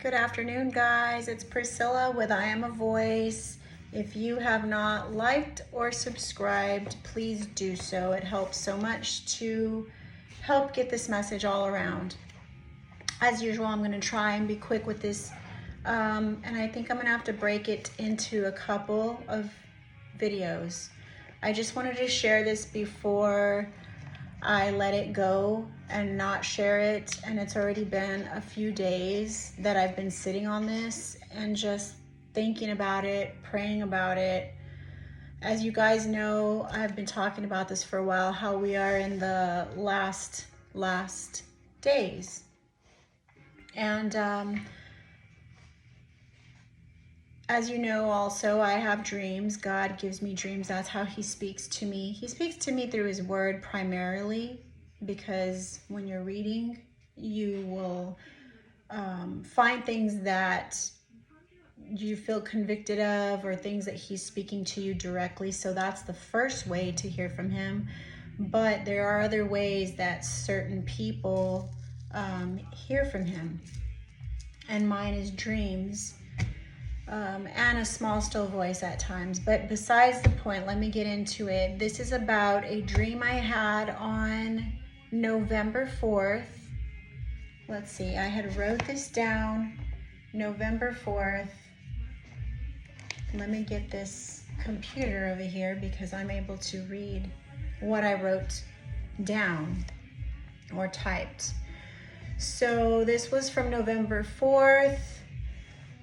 Good afternoon, guys. It's Priscilla with I Am a Voice. If you have not liked or subscribed, please do so. It helps so much to help get this message all around. As usual, I'm going to try and be quick with this, and I think I'm going to have to break it into a couple of videos. I just wanted to share this before I let it go and not share it, and it's already been a few days that I've been sitting on this and just thinking about it, praying about it. As you guys know, I've been talking about this for a while, how we are in the last days. And as you know, also, I have dreams. God gives me dreams. That's how he speaks to me. He speaks to me through his word primarily, because when you're reading, you will find things that you feel convicted of, or things that he's speaking to you directly. So that's the first way to hear from him. But there are other ways that certain people hear from him. And mine is dreams. And a small still voice at times. But besides the point, let me get into it. This is about a dream I had on November 4th. Let's see, I had wrote this down, November 4th. Let me get this computer over here because I'm able to read what I wrote down or typed. So this was from November 4th.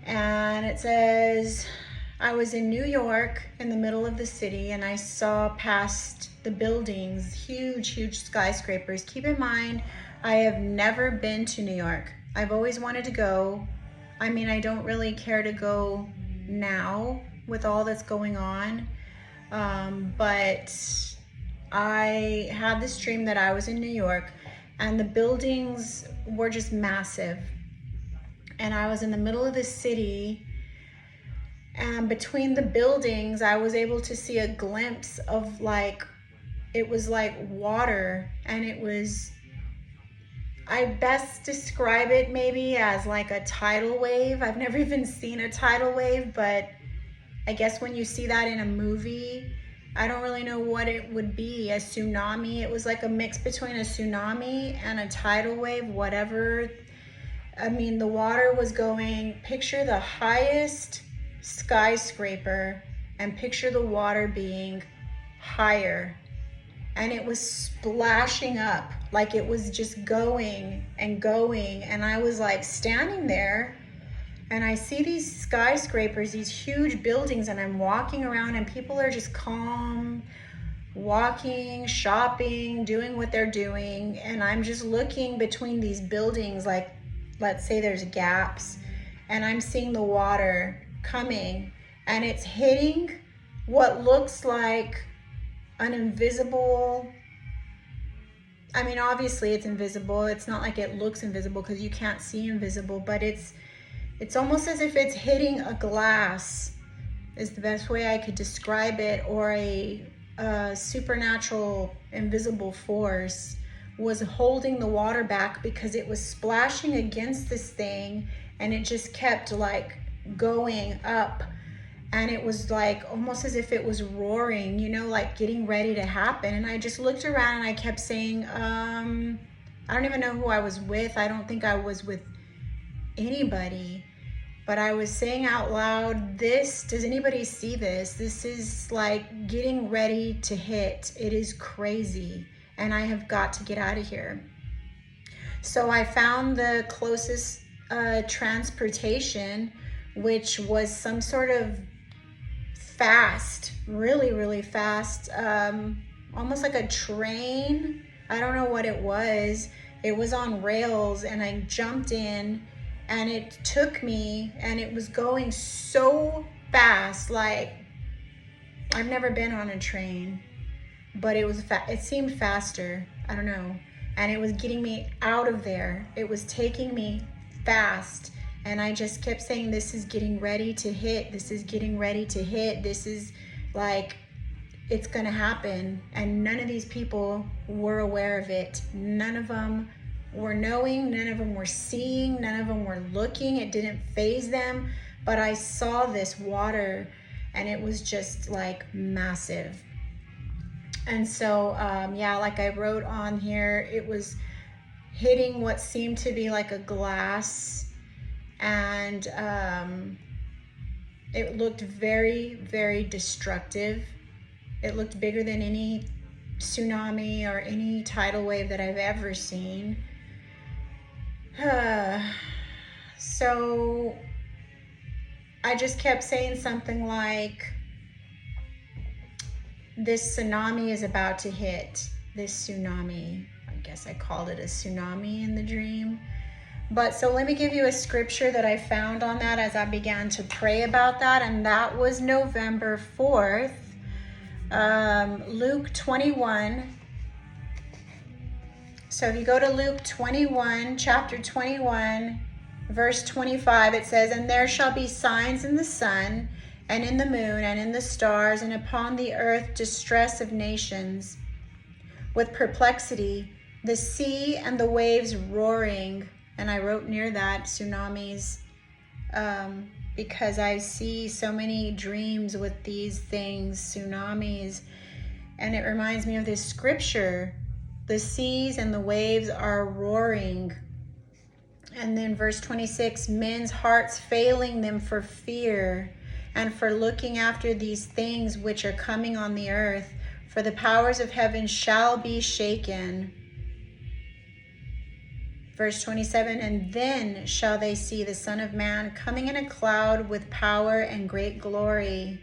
And it says, I was in New York in the middle of the city, and I saw past the buildings, huge skyscrapers. Keep in mind, I have never been to New York. I've always wanted to go. I mean, I don't really care to go now with all that's going on. But I had this dream that I was in New York, and the buildings were just massive. And I was in the middle of the city, and between the buildings, I was able to see a glimpse of it was like water, and it was, I best describe it maybe as like a tidal wave. I've never even seen a tidal wave, but I guess when you see that in a movie, I don't really know what it would be. A tsunami. It was like a mix between a tsunami and a tidal wave, whatever. I mean, the water was going, picture the highest skyscraper and picture the water being higher. And it was splashing up, like it was just going and going. And I was like standing there, and I see these skyscrapers, these huge buildings, and I'm walking around, and people are just calm, walking, shopping, doing what they're doing. And I'm just looking between these buildings, like, let's say there's gaps, and I'm seeing the water coming, and it's hitting what looks like an invisible, I mean, obviously it's invisible. It's not like it looks invisible because you can't see invisible, but it's almost as if it's hitting a glass is the best way I could describe it, or a supernatural invisible force was holding the water back because it was splashing against this thing, and it just kept like going up, and it was like almost as if it was roaring, you know, like getting ready to happen. And I just looked around and I kept saying, I don't even know who I was with. I don't think I was with anybody, but I was saying out loud, does anybody see this? This is like getting ready to hit. It is crazy. And I have got to get out of here. So I found the closest transportation, which was some sort of fast, really fast, almost like a train. I don't know what it was. It was on rails, and I jumped in, and it took me, and it was going so fast. Like, I've never been on a train, but it seemed faster. I don't know. And it was getting me out of there. It was taking me fast. And I just kept saying, this is getting ready to hit. This is getting ready to hit. This is like, it's gonna happen. And none of these people were aware of it. None of them were knowing, none of them were seeing, none of them were looking. It didn't faze them, but I saw this water and it was just like massive. And so, yeah, like I wrote on here, it was hitting what seemed to be like a glass, and it looked very, very destructive. It looked bigger than any tsunami or any tidal wave that I've ever seen. So I just kept saying something like, this tsunami is about to hit. This tsunami, I guess I called it a tsunami in the dream. But so let me give you a scripture that I found on that as I began to pray about that, and that was November 4th, Luke 21. So if you go to Luke 21, chapter 21, verse 25, it says, "And there shall be signs in the sun, and in the moon, and in the stars, and upon the earth distress of nations, with perplexity, the sea and the waves roaring." And I wrote near that tsunamis, because I see so many dreams with these things, tsunamis, and it reminds me of this scripture. The seas and the waves are roaring. And then verse 26, men's hearts failing them for fear and for looking after these things which are coming on the earth, for the powers of heaven shall be shaken. Verse 27, and then shall they see the Son of Man coming in a cloud with power and great glory.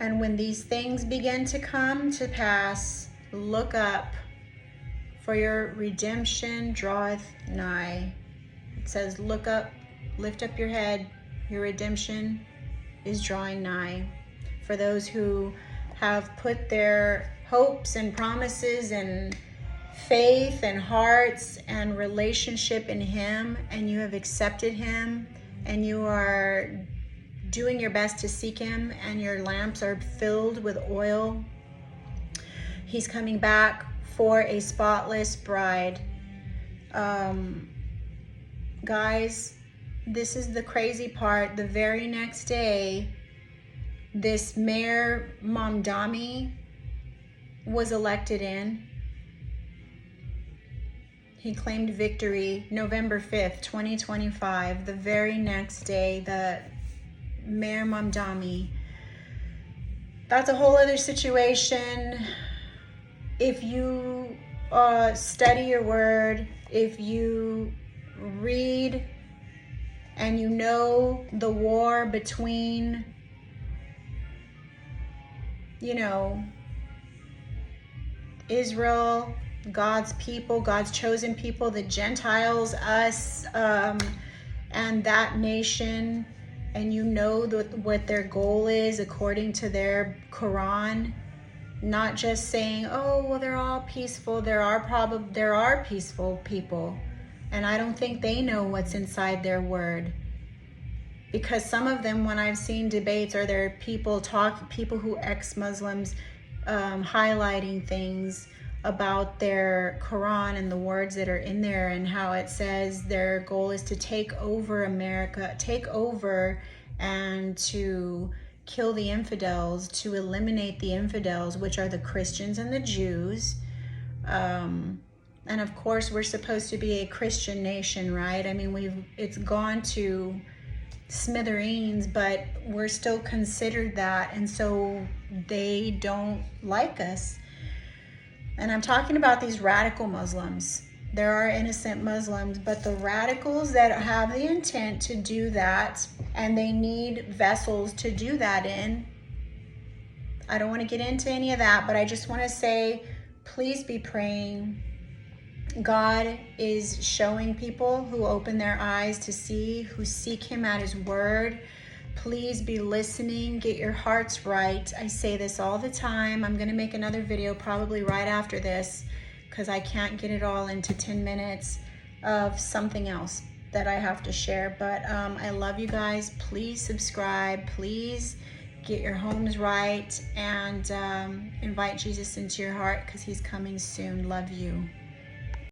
And when these things begin to come to pass, look up, for your redemption draweth nigh. It says, look up, lift up your head, your redemption is drawing nigh. For those who have put their hopes and promises and faith and hearts and relationship in Him, and you have accepted Him, and you are doing your best to seek Him, and your lamps are filled with oil, He's coming back for a spotless bride. Guys, this is the crazy part. The very next day, this Mayor Mamdani was elected in. He claimed victory November 5th, 2025. The very next day, the Mayor Mamdani. That's a whole other situation. If you study your word, if you read and you know the war between, Israel, God's people, God's chosen people, the Gentiles, us, and that nation, and you know what their goal is according to their Quran, not just saying, oh, well, they're all peaceful. There are peaceful people, and I don't think they know what's inside their word. Because some of them, when I've seen debates, or there are people who ex-Muslims highlighting things about their Quran and the words that are in there, and how it says their goal is to take over America, take over, and to kill the infidels, to eliminate the infidels, which are the Christians and the Jews. And of course, we're supposed to be a Christian nation, right? I mean, it's gone to smithereens, but we're still considered that, and so they don't like us. And I'm talking about these radical Muslims. There are innocent Muslims, but the radicals that have the intent to do that, and they need vessels to do that in. I don't want to get into any of that, but I just want to say, please be praying. God is showing people who open their eyes to see, who seek Him at His word. Please be listening. Get your hearts right. I say this all the time. I'm going to make another video probably right after this, because I can't get it all into 10 minutes of something else that I have to share. But I love you guys. Please subscribe. Please get your homes right, and invite Jesus into your heart because he's coming soon. Love you.